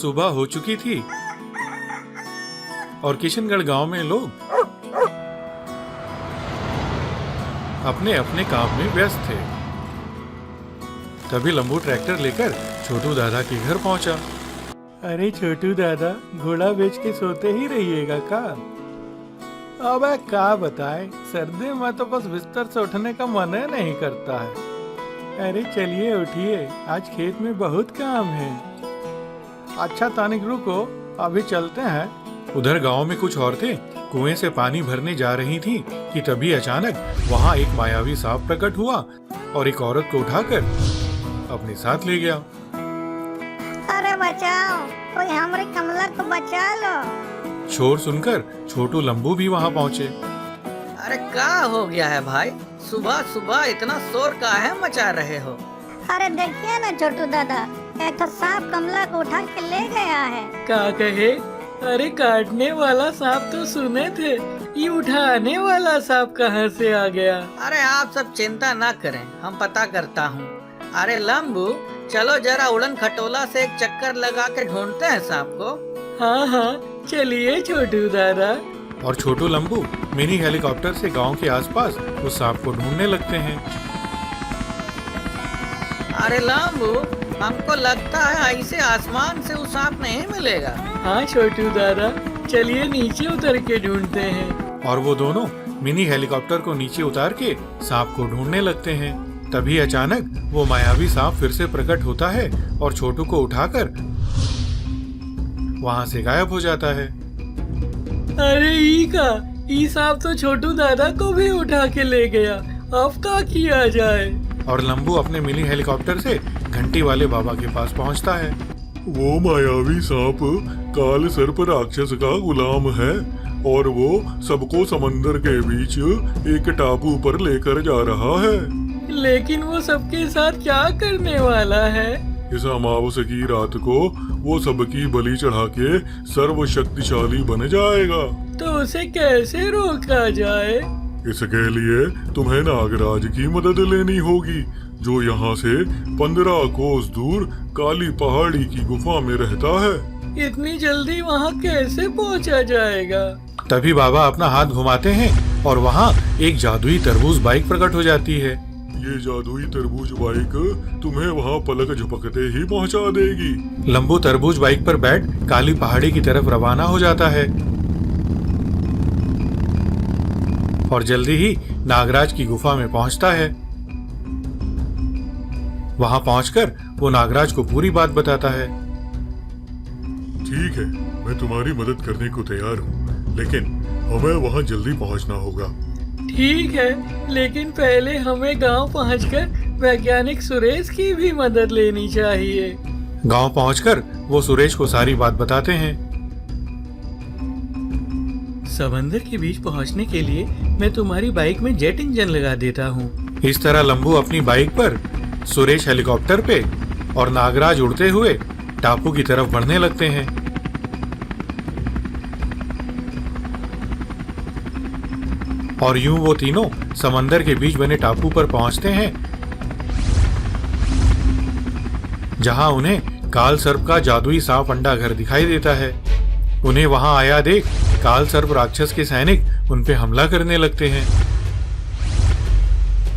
सुबह हो चुकी थी और किशनगढ़ गांव में लोग अपने अपने काम में व्यस्त थे। तभी लंबू ट्रैक्टर लेकर छोटू दादा के घर पहुंचा। अरे छोटू दादा, घोड़ा बेच के सोते ही रहिएगा का? अबे क्या बताए, सर्दी में तो बस बिस्तर से उठने का मन ही नहीं करता है। अरे चलिए उठिए, आज खेत में बहुत काम है। अच्छा तानिक रुको, अभी चलते हैं। उधर गांव में कुछ औरतें कुएं से पानी भरने जा रही थीं कि तभी अचानक वहां एक मायावी सांप प्रकट हुआ और एक औरत को उठाकर अपने साथ ले गया। अरे बचाओ, कोई हमारे कमला को बचा लो। शोर सुनकर छोटू लंबू भी वहां पहुंचे। अरे क्या हो गया है भाई, सुबह सुबह इतना शोर काहे मचा रहे हो? अरे देखिए ना छोटू दादा, एक तो सांप कमला को उठा के ले गया है। क्या कहे? अरे काटने वाला सांप तो सुने थे, ये उठाने वाला सांप कहाँ से आ गया? अरे आप सब चिंता ना करें, हम पता करता हूँ। अरे लंबू, चलो जरा उड़न खटोला से एक चक्कर लगा के ढूंढते हैं सांप को। हाँ हाँ चलिए छोटू दादा। और छोटू लंबू मिनी हेलीकॉप्टर से गांव के आसपास उस सांप को ढूंढने लगते हैं। अरे लंबू, हमको लगता है ऐसे आसमान से वो सांप नहीं मिलेगा। हाँ छोटू दादा, चलिए नीचे उतर के ढूंढते हैं। और वो दोनों मिनी हेलीकॉप्टर को नीचे उतार के सांप को ढूंढने लगते हैं। तभी अचानक वो मायावी सांप फिर से प्रकट होता है और छोटू को उठाकर वहाँ से गायब हो जाता है। अरे ई सांप तो छोटू दादा को भी उठा के ले गया, अब क्या किया जाए? और लंबू अपने मिनी हेलीकॉप्टर से घंटी वाले बाबा के पास पहुँचता है। वो मायावी सांप काल सर्प राक्षस का गुलाम है और वो सबको समंदर के बीच एक टापू पर लेकर जा रहा है। लेकिन वो सबके साथ क्या करने वाला है? इस अमावस्या की रात को वो सबकी बलि चढ़ा के सर्वशक्तिशाली बन जाएगा। तो उसे कैसे रोका जाए? इसके लिए तुम्हें नागराज की मदद लेनी होगी, जो यहाँ से 15 कोस दूर काली पहाड़ी की गुफा में रहता है। इतनी जल्दी वहाँ कैसे पहुँचा जाएगा? तभी बाबा अपना हाथ घुमाते हैं और वहाँ एक जादुई तरबूज बाइक प्रकट हो जाती है। ये जादुई तरबूज बाइक तुम्हें वहाँ पलक झपकते ही पहुँचा देगी। लंबू तरबूज बाइक पर बैठ काली पहाड़ी की तरफ रवाना हो जाता है और जल्दी ही नागराज की गुफा में पहुंचता है। वहां पहुंचकर वो नागराज को पूरी बात बताता है। ठीक है, मैं तुम्हारी मदद करने को तैयार हूँ, लेकिन हमें वहाँ जल्दी पहुँचना होगा। ठीक है, लेकिन पहले हमें गांव पहुंचकर वैज्ञानिक सुरेश की भी मदद लेनी चाहिए। गांव पहुंचकर वो सुरेश को सारी बात बताते हैं। समंदर के बीच पहुंचने के लिए मैं तुम्हारी बाइक में जेट इंजन लगा देता हूँ। इस तरह लंबू अपनी बाइक पर, सुरेश हेलीकॉप्टर पे और नागराज उड़ते हुए टापू की तरफ बढ़ने लगते हैं। और यूं वो तीनों समंदर के बीच बने टापू पर पहुंचते हैं, जहां उन्हें काल सर्प का जादुई सांप अंडा घर दिखाई देता है। उन्हें वहां आया देख काल सर्प राक्षस के सैनिक उन पे हमला करने लगते हैं।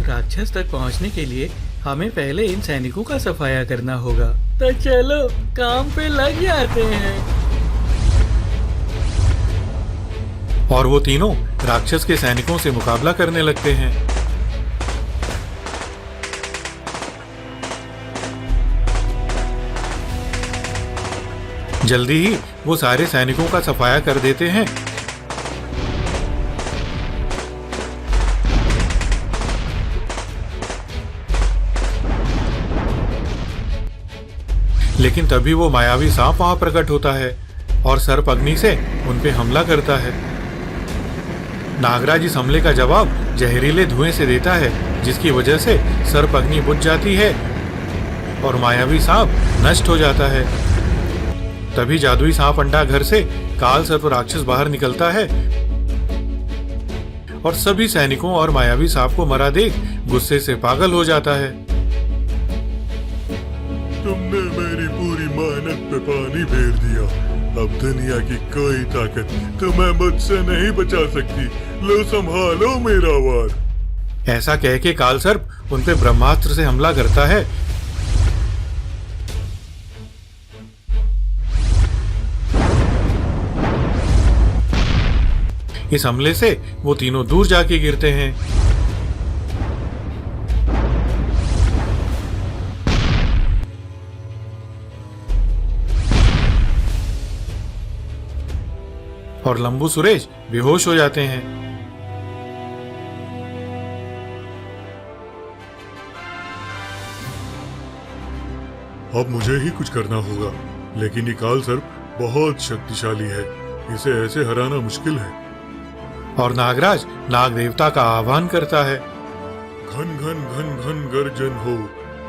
राक्षस तक पहुंचने के लिए हमें पहले इन सैनिकों का सफाया करना होगा। तो चलो काम पे लग जाते हैं। और वो तीनों राक्षस के सैनिकों से मुकाबला करने लगते हैं। जल्दी ही वो सारे सैनिकों का सफाया कर देते हैं। लेकिन तभी वो मायावी सांप वहां प्रकट होता है और सर्प अग्नि से उन पे हमला करता है। नागराज इस हमले का जवाब जहरीले धुएं से देता है, जिसकी वजह से सर्प अग्नि बुझ जाती है और मायावी सांप नष्ट हो जाता है। तभी जादुई सांप अंडा घर से काल सर्प राक्षस बाहर निकलता है और सभी सैनिकों और मायावी सांप को मरा देख गुस्से से पागल हो जाता है। तुमने मेरी पूरी मेहनत पे पानी फेर दिया। अब दुनिया की कोई ताकत तुम्हें मुझसे नहीं बचा सकती। लो संभालो मेरा वार। ऐसा कह के काल सर्प उन पे ब्रह्मास्त्र से हमला करता है। इस हमले से वो तीनों दूर जाके गिरते हैं। और लंबू सुरेश बेहोश हो जाते हैं। अब मुझे ही कुछ करना होगा, लेकिन ये काल सर्प बहुत शक्तिशाली है, इसे ऐसे हराना मुश्किल है। और नागराज नाग देवता का आह्वान करता है। घन घन घन घन गर्जन हो,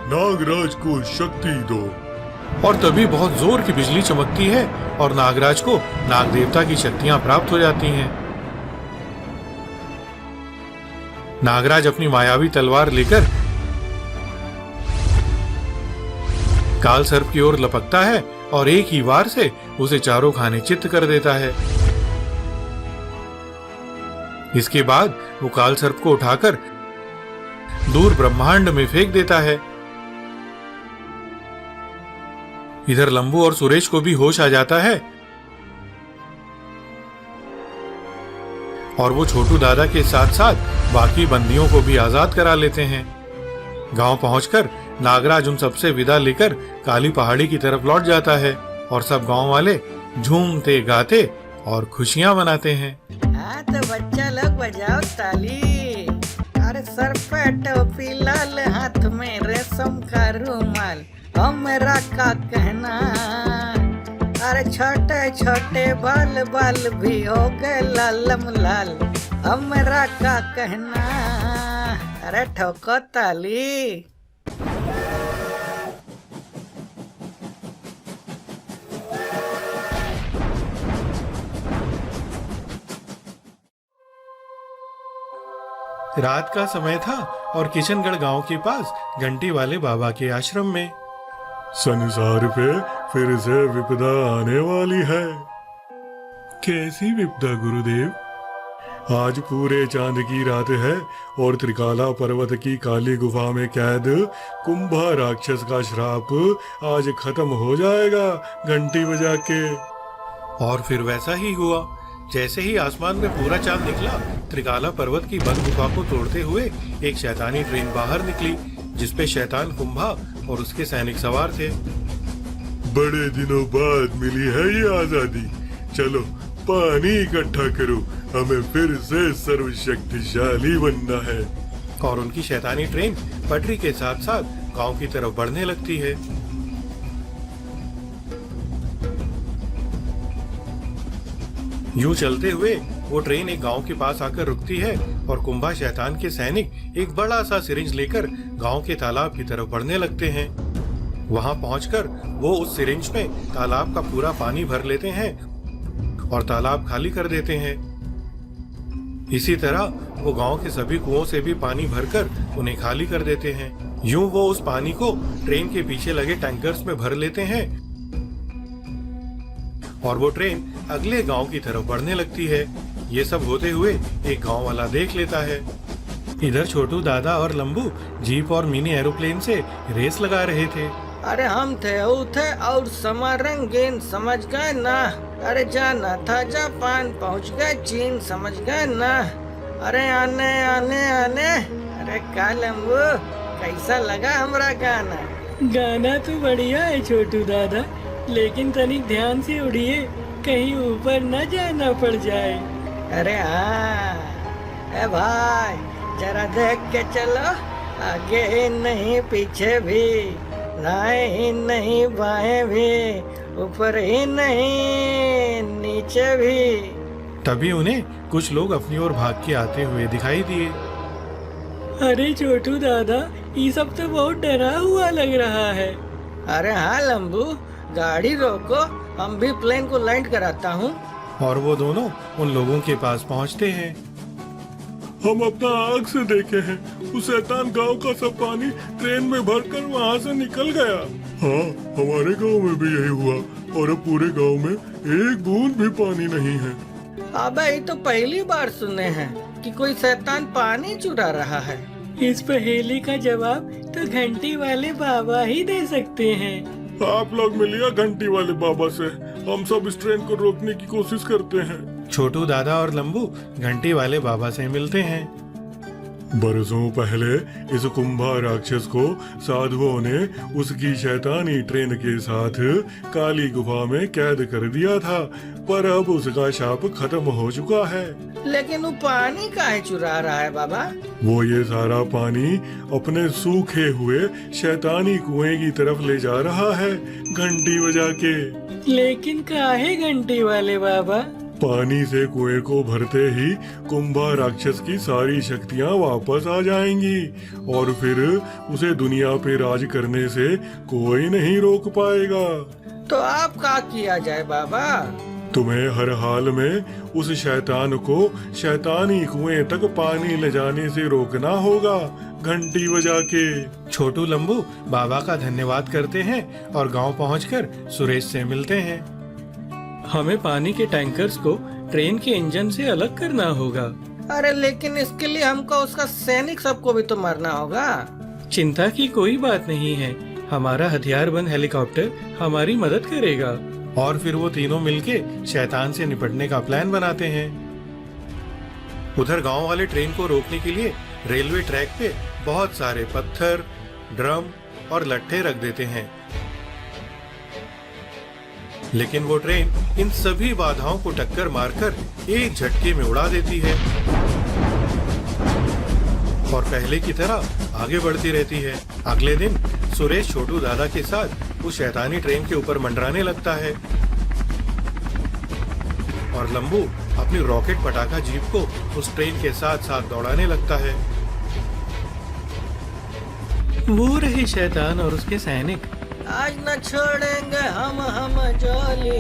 नागराज को शक्ति दो। और तभी बहुत जोर की बिजली चमकती है और नागराज को नाग देवता की शक्तियां प्राप्त हो जाती हैं। नागराज अपनी मायावी तलवार लेकर काल सर्प की ओर लपकता है और एक ही वार से उसे चारों खाने चित्त कर देता है। इसके बाद वो काल सर्प को उठाकर दूर ब्रह्मांड में फेंक देता है। इधर लंबू और सुरेश को भी होश आ जाता है और वो छोटू दादा के साथ साथ बाकी बंदियों को भी आजाद करा लेते हैं। गांव पहुंचकर नागराज उन सबसे विदा लेकर काली पहाड़ी की तरफ लौट जाता है और सब गांव वाले झूमते गाते और खुशियां मनाते हैं। हाँ तो बच्चा लोग बजाओ ताली। अरे सर पे टोपी, लाल हाथ में रेशम का रुमाल, हमरा का कहना। अरे छोटे छोटे बाल बाल भी हो गए लालम लाल, हमरा का कहना। अरे ठोको ताली। रात का समय था और किशनगढ़ गांव के पास घंटी वाले बाबा के आश्रम में संसार पे फिर से विपदा आने वाली है। कैसी विपदा गुरुदेव? आज पूरे चांद की रात है और त्रिकाला पर्वत की काली गुफा में कैद कुंभा राक्षस का श्राप आज खत्म हो जाएगा घंटी बजा के। और फिर वैसा ही हुआ। जैसे ही आसमान में पूरा चांद निकला, त्रिकाला पर्वत की बंद गुफा को तोड़ते हुए एक शैतानी ट्रेन बाहर निकली, जिसपे शैतान कुंभा और उसके सैनिक सवार थे। बड़े दिनों बाद मिली है ये आजादी। चलो पानी इकट्ठा करो, हमें फिर से सर्वशक्तिशाली बनना है। और उनकी शैतानी ट्रेन पटरी के साथ साथ गांव की तरफ बढ़ने लगती है। यूं चलते हुए वो ट्रेन एक गांव के पास आकर रुकती है और कुंभा शैतान के सैनिक एक बड़ा सा सिरिंज लेकर गांव के तालाब की तरफ बढ़ने लगते हैं। वहां पहुंचकर वो उस सिरिंज में तालाब का पूरा पानी भर लेते हैं और तालाब खाली कर देते हैं। इसी तरह वो गांव के सभी कुओं से भी पानी भरकर उन्हें खाली कर देते हैं। यूं वो उस पानी को ट्रेन के पीछे लगे टैंकर्स में भर लेते हैं और वो ट्रेन अगले गांव की तरफ बढ़ने लगती है। ये सब होते हुए एक गांव वाला देख लेता है। इधर छोटू दादा और लंबू जीप और मिनी एरोप्लेन से रेस लगा रहे थे। अरे हम थे और समा रंगीन, समझ गए ना। अरे जाना था जापान, पहुंच गए चीन, समझ गए ना। अरे आने आने आने। अरे का लंबू, कैसा लगा हमरा गाना? गाना तो बढ़िया है छोटू दादा, लेकिन तनिक ध्यान से उड़िए, कहीं ऊपर न जाना पड़ जाए। अरे हाँ, ए भाई जरा देख के चलो, आगे ही नहीं पीछे भी, दाएं ही नहीं बाएं भी, ऊपर ही नहीं नीचे भी। तभी उन्हें कुछ लोग अपनी ओर भाग के आते हुए दिखाई दिए। अरे छोटू दादा, ये सब तो बहुत डरा हुआ लग रहा है। अरे हाँ लंबू, गाड़ी रोको, हम भी प्लेन को लैंड कराता हूँ। और वो दोनों उन लोगों के पास पहुंचते हैं। हम अपना आँख से देखे हैं, वो शैतान गांव का सब पानी ट्रेन में भरकर वहाँ से निकल गया। हाँ, हमारे गांव में भी यही हुआ और अब पूरे गांव में एक बूंद भी पानी नहीं है। अबे ये तो पहली बार सुने हैं कि कोई शैतान पानी चुरा रहा है। इस पहेली का जवाब तो घंटी वाले बाबा ही दे सकते हैं। आप लोग मिलिए घंटी वाले बाबा से, हम सब इस ट्रेन को रोकने की कोशिश करते हैं। छोटू दादा और लंबू घंटी वाले बाबा से मिलते हैं। बरसों पहले इस कुंभा राक्षस को साधुओं ने उसकी शैतानी ट्रेन के साथ काली गुफा में कैद कर दिया था, पर अब उसका शाप खत्म हो चुका है। लेकिन वो पानी काहे चुरा रहा है बाबा? वो ये सारा पानी अपने सूखे हुए शैतानी कुएं की तरफ ले जा रहा है घंटी बजा के। लेकिन काहे घंटी वाले बाबा? पानी से कुएं को भरते ही कुंभा राक्षस की सारी शक्तियां वापस आ जाएंगी और फिर उसे दुनिया पे राज करने से कोई नहीं रोक पाएगा। तो आप क्या किया जाए बाबा? तुम्हें हर हाल में उस शैतान को शैतानी कुएं तक पानी ले जाने से रोकना होगा घंटी बजा के। छोटू लंबू बाबा का धन्यवाद करते हैं और गांव पहुंचकर सुरेश से मिलते हैं। हमें पानी के टैंकर्स को ट्रेन के इंजन से अलग करना होगा। अरे लेकिन इसके लिए हमको उसका सैनिक सबको भी तो मारना होगा। चिंता की कोई बात नहीं है, हमारा हथियारबंद हेलीकॉप्टर हमारी मदद करेगा। और फिर वो तीनों मिलके शैतान से निपटने का प्लान बनाते हैं। उधर गांव वाले ट्रेन को रोकने के लिए रेलवे ट्रैक पे बहुत सारे पत्थर, ड्रम और लट्ठे रख देते हैं, लेकिन वो ट्रेन इन सभी बाधाओं को टक्कर मारकर एक झटके में उड़ा देती है और पहले की तरह आगे बढ़ती रहती है। अगले दिन सुरेश छोटू दादा के साथ उस शैतानी ट्रेन के ऊपर मंडराने लगता है और लंबू अपनी रॉकेट पटाखा जीप को उस ट्रेन के साथ साथ दौड़ाने लगता है। वो रहे शैतान और उसके सैनिक। आज न छोड़ेंगे हम जोली,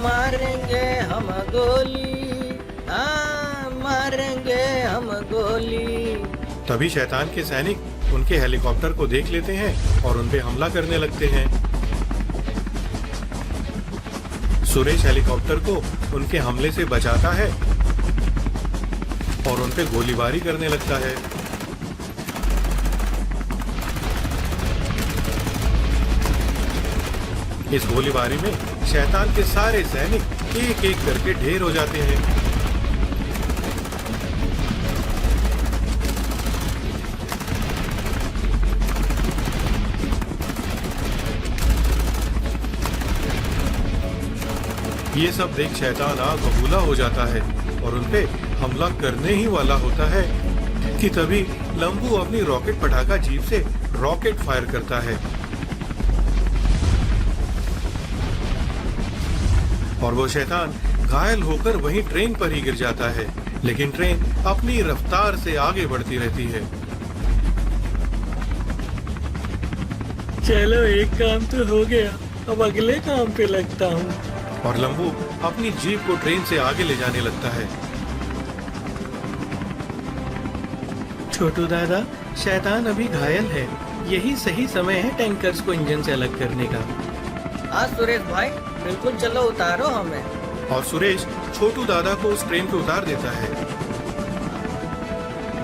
मारेंगे हम गोली, हाँ मारेंगे हम गोली। तभी शैतान के सैनिक उनके हेलीकॉप्टर को देख लेते हैं और उन पे हमला करने लगते हैं। सुरेश हेलीकॉप्टर को उनके हमले से बचाता है और उन पे गोलीबारी करने लगता है। इस गोलीबारी में शैतान के सारे सैनिक एक एक करके ढेर हो जाते हैं। ये सब देख शैतान आग बबूला हो जाता है और उनपे हमला करने ही वाला होता है कि तभी लंबू अपनी रॉकेट पटाखा जीप से रॉकेट फायर करता है और वो शैतान घायल होकर वहीं ट्रेन पर ही गिर जाता है। लेकिन ट्रेन अपनी रफ्तार से आगे बढ़ती रहती है। चलो एक काम तो हो गया, अब अगले काम पे लगता हूँ। और लंबू अपनी जीप को ट्रेन से आगे ले जाने लगता है। छोटू दादा, शैतान अभी घायल है, यही सही समय है टैंकर्स को इंजन से अलग करने का। हाँ सुरेश भाई, बिल्कुल चलो उतारो हमें। और सुरेश छोटू दादा को उस ट्रेन पे उतार देता है।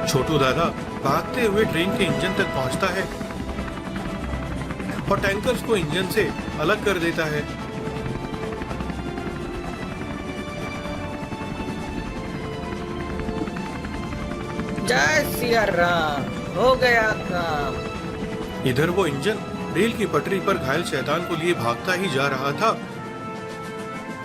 छोटू दादा भागते हुए ट्रेन के इंजन तक पहुंचता है और टैंकर्स को इंजन से अलग कर देता है। जय सिया राम, हो गया काम। इधर वो इंजन रेल की पटरी पर घायल शैतान को लिए भागता ही जा रहा था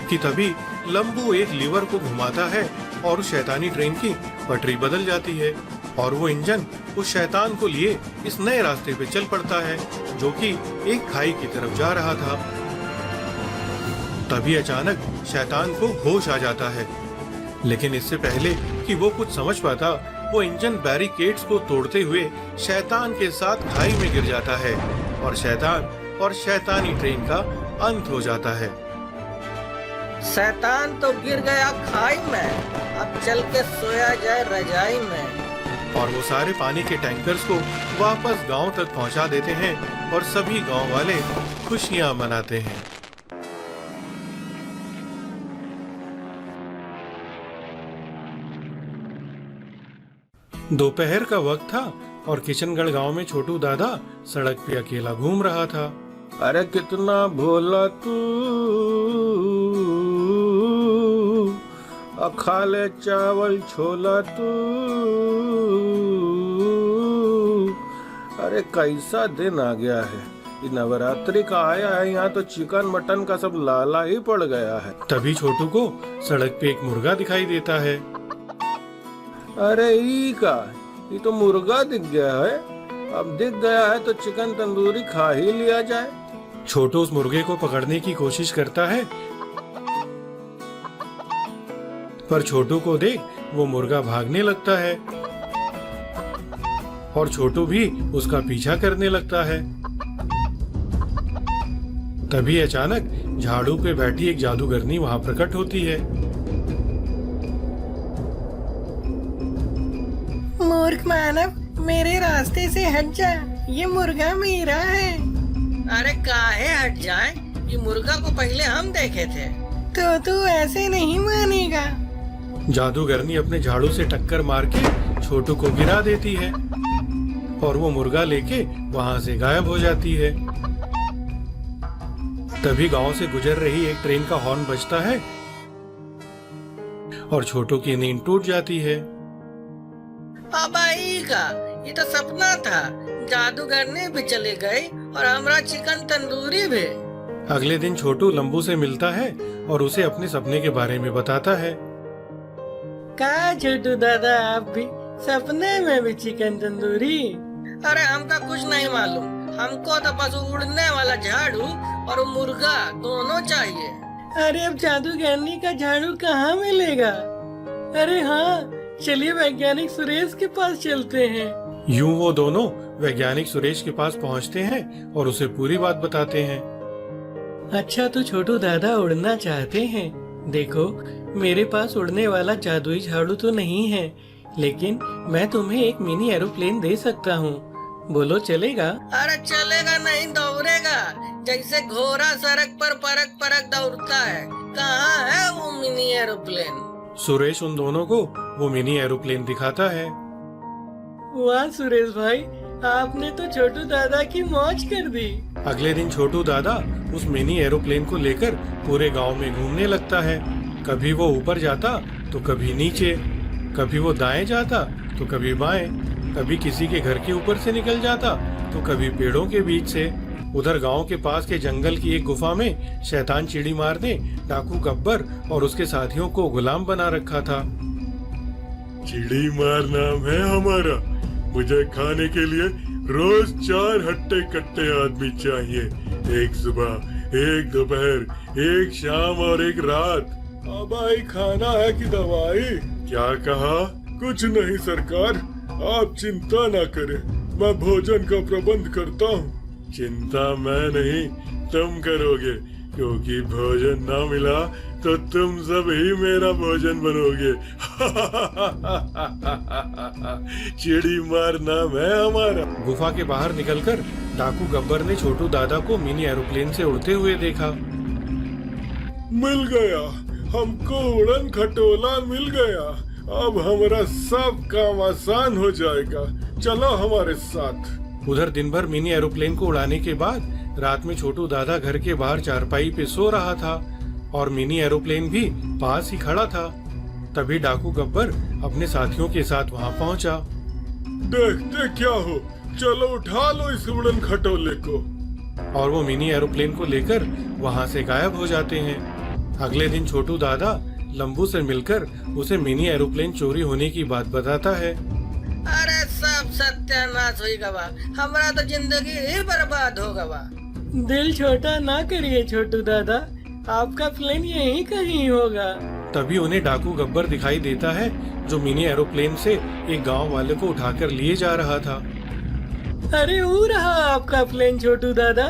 कि तभी लंबू एक लीवर को घुमाता है और उस शैतानी ट्रेन की पटरी बदल जाती है और वो इंजन उस शैतान को लिए इस नए रास्ते पे चल पड़ता है जो कि एक खाई की तरफ जा रहा था। तभी अचानक शैतान को होश आ जाता है, लेकिन इससे पहले कि वो कुछ समझ पाता, वो इंजन बैरिकेड्स को तोड़ते हुए शैतान के साथ खाई में गिर जाता है और शैतान और शैतानी ट्रेन का अंत हो जाता है। शैतान तो गिर गया खाई में, अब चल के सोया जाए रजाई में। और वो सारे पानी के टैंकर्स को वापस गांव तक पहुंचा देते हैं और सभी गांव वाले खुशियां मनाते हैं। दोपहर का वक्त था और किशनगढ़ गांव में छोटू दादा सड़क पे अकेला घूम रहा था। अरे कितना भोला तू, खा ले चावल छोला तू। अरे कैसा दिन आ गया है, ये नवरात्रि का आया है, यहाँ तो चिकन मटन का सब लाला ही पड़ गया है। तभी छोटू को सड़क पे एक मुर्गा दिखाई देता है। अरे ये तो मुर्गा दिख गया है, अब दिख गया है तो चिकन तंदूरी खा ही लिया जाए। छोटू उस मुर्गे को पकड़ने की कोशिश करता है, पर छोटू को देख वो मुर्गा भागने लगता है और छोटू भी उसका पीछा करने लगता है। तभी अचानक झाड़ू पे बैठी एक जादूगरनी वहां प्रकट होती है। मूर्ख मानव, मेरे रास्ते से हट जा, ये मुर्गा मेरा है। अरे काहे हट जाए, ये मुर्गा को पहले हम देखे थे। तो तू ऐसे नहीं मानेगा। जादूगरनी अपने झाड़ू से टक्कर मार के छोटू को गिरा देती है और वो मुर्गा लेके वहां से गायब हो जाती है। तभी गांव से गुजर रही एक ट्रेन का हॉर्न बजता है और छोटू की नींद टूट जाती है। अबाई का, ये तो सपना था, जादूगरनी भी चले गई और हमारा चिकन तंदूरी भी। अगले दिन छोटू लंबू से मिलता है और उसे अपने सपने के बारे में बताता है। का छोटू दादा, आप भी सपने में भी चिकन तंदूरी? अरे हमका कुछ नहीं मालूम, हमको तो बस उड़ने वाला झाड़ू और मुर्गा दोनों चाहिए। अरे अब जादूगरनी का झाड़ू कहाँ मिलेगा? अरे हाँ, चलिए वैज्ञानिक सुरेश के पास चलते हैं। यूं वो दोनों वैज्ञानिक सुरेश के पास पहुंचते हैं और उसे पूरी बात बताते हैं। अच्छा तो छोटू दादा उड़ना चाहते हैं? देखो, मेरे पास उड़ने वाला जादुई झाड़ू तो नहीं है, लेकिन मैं तुम्हें एक मिनी एरोप्लेन दे सकता हूँ। बोलो चलेगा? अरे चलेगा नहीं, दौड़ेगा जैसे घोड़ा सड़क पर परक परक दौड़ता है। कहाँ है वो मिनी एरोप्लेन? सुरेश उन दोनों को वो मिनी एरोप्लेन दिखाता है। वाह सुरेश भाई, आपने तो छोटू दादा की मौज कर दी। अगले दिन छोटू दादा उस मिनी एरोप्लेन को लेकर पूरे गांव में घूमने लगता है। कभी वो ऊपर जाता तो कभी नीचे, कभी वो दाएं जाता तो कभी बाएं, कभी किसी के घर के ऊपर से निकल जाता तो कभी पेड़ों के बीच से। उधर गांव के पास के जंगल की एक गुफा में शैतान चिड़ी मार ने डाकू गब्बर और उसके साथियों को गुलाम बना रखा था। चिड़ी मार नाम है हमारा, मुझे खाने के लिए रोज 4 हट्टे कट्टे आदमी चाहिए, एक सुबह, एक दोपहर, एक शाम और एक रात। अब आई खाना है कि दवाई? क्या कहा? कुछ नहीं सरकार, आप चिंता ना करें, मैं भोजन का प्रबंध करता हूँ। चिंता मैं नहीं तुम करोगे, क्योंकि भोजन ना मिला तो तुम सब ही मेरा भोजन बनोगे। चिड़ी मार नाम है हमारा। गुफा के बाहर निकलकर डाकू गब्बर ने छोटू दादा को मिनी एरोप्लेन से उड़ते हुए देखा। मिल गया, हमको उड़न खटोला मिल गया, अब हमारा सब काम आसान हो जाएगा, चलो हमारे साथ। उधर दिन भर मिनी एरोप्लेन को उड़ाने के बाद रात में छोटू दादा घर के बाहर चारपाई पे सो रहा था और मिनी एरोप्लेन भी पास ही खड़ा था। तभी डाकू गब्बर अपने साथियों के साथ वहां पहुंचा। देखते क्या हो, चलो उठा लो इस उड़न खटोले को। और वो मिनी एरोप्लेन को लेकर वहां से गायब हो जाते हैं। अगले दिन छोटू दादा लंबू से मिलकर उसे मिनी एरोप्लेन चोरी होने की बात बताता है। अरे सब सत्यानाश हो गवा, हमारा तो जिंदगी ही बर्बाद हो गवा। दिल छोटा ना करिए छोटू दादा, आपका प्लेन यहीं कहीं होगा। तभी उन्हें डाकू गब्बर दिखाई देता है जो मिनी एरोप्लेन से एक गांव वाले को उठाकर लिए जा रहा था। अरे वो रहा आपका प्लेन छोटू दादा,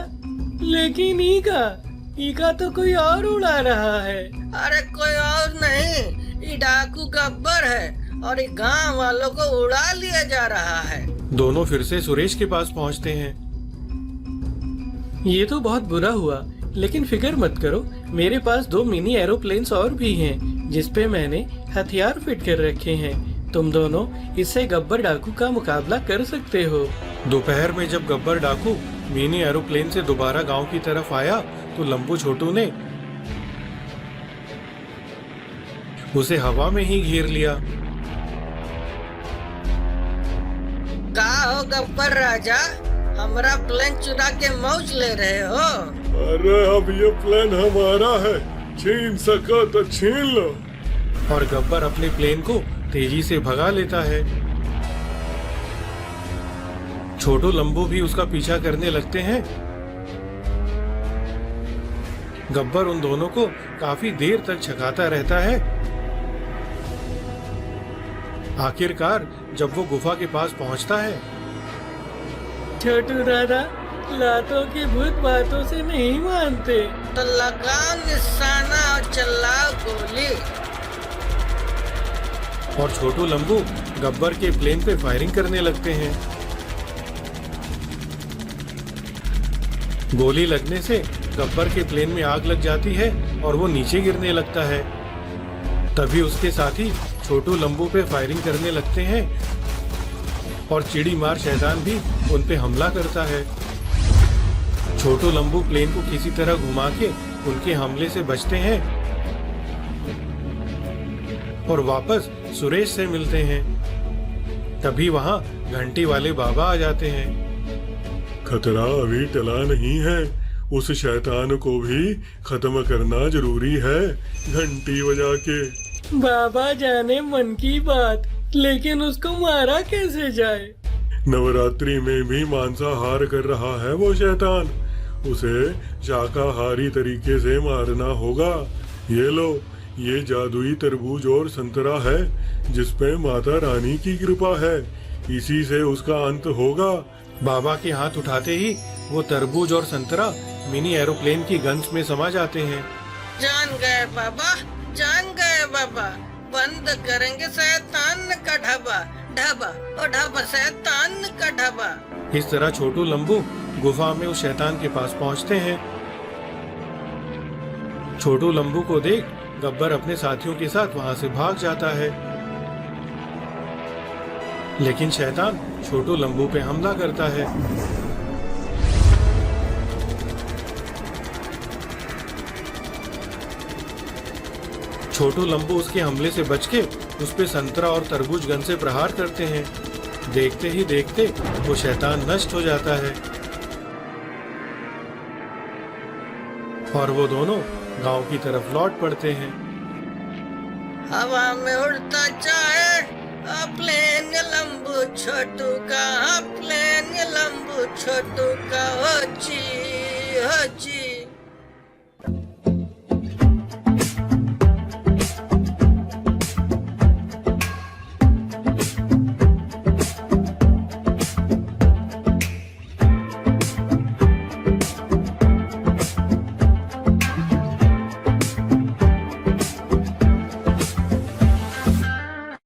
लेकिन ईका तो कोई और उड़ा रहा है। अरे कोई और नहीं, ये डाकू गब्बर है और ये गांव वालों को उड़ा लिया जा रहा है। दोनों फिर से सुरेश के पास पहुंचते हैं। ये तो बहुत बुरा हुआ, लेकिन फिक्र मत करो, मेरे पास 2 मिनी एरोप्लेन्स और भी हैं, जिसपे मैंने हथियार फिट कर रखे हैं। तुम दोनों इससे गब्बर डाकू का मुकाबला कर सकते हो। दोपहर में जब गब्बर डाकू मिनी एरोप्लेन से दोबारा गांव की तरफ आया तो लंबू छोटू ने उसे हवा में ही घेर लिया। का हो गब्बर राजा, हमारा प्लेन चुरा के मौज ले रहे हो? अरे अब ये प्लान हमारा है, छीन सको तो छीन लो। और गब्बर अपने प्लेन को तेजी से भगा लेता है। छोटू लंबू भी उसका पीछा करने लगते हैं। गब्बर उन दोनों को काफी देर तक छकाता रहता है। आखिरकार जब वो गुफा के पास पहुंचता है, छोटू दादा, लातों की भूत बातों से नहीं मानते। तो लगाओ निशाना और चलाओ गोली। और छोटू लंबू गब्बर के प्लेन पे फायरिंग करने लगते हैं। गोली लगने से गब्बर के प्लेन में आग लग जाती है और वो नीचे गिरने लगता है। तभी उसके साथी छोटू लंबू पे फायरिंग करने लगते हैं और चिड़ी मार शैतान भी उन पे हमला करता है। छोटू लंबू प्लेन को किसी तरह घुमा के उनके हमले से बचते हैं और वापस सुरेश से मिलते हैं। तभी वहाँ घंटी वाले बाबा आ जाते हैं। खतरा अभी टला नहीं है, उस शैतान को भी खत्म करना जरूरी है, घंटी बजा के। बाबा जाने मन की बात, लेकिन उसको मारा कैसे जाए? नवरात्रि में भी मांसाहार कर रहा है वो शैतान, उसे शाकाहारी तरीके से मारना होगा। ये लो, ये जादुई तरबूज और संतरा है जिसपे माता रानी की कृपा है, इसी से उसका अंत होगा। बाबा के हाथ उठाते ही वो तरबूज और संतरा मिनी एरोप्लेन की गन्स में समा जाते हैं। जान गए बाबा, जान गए बाबा। बंद करेंगे शैतान का ढाबा, ढाबा और ढाबा शैतान का ढाबा। इस तरह छोटू लंबू गुफा में उस शैतान के पास पहुंचते हैं। छोटू लंबू को देख गब्बर अपने साथियों के साथ वहां से भाग जाता है, लेकिन शैतान छोटू लंबू पे हमला करता है। छोटू लंबू उसके हमले से बच के उस पे संतरा और तरबूज गन से प्रहार करते हैं। देखते ही देखते वो शैतान नष्ट हो जाता है और वो दोनों गांव की तरफ लौट पड़ते हैं। हवा में उड़ता चाहे प्लेन लंबू छोटू का, प्लेन लंबू छोटू का, हो जी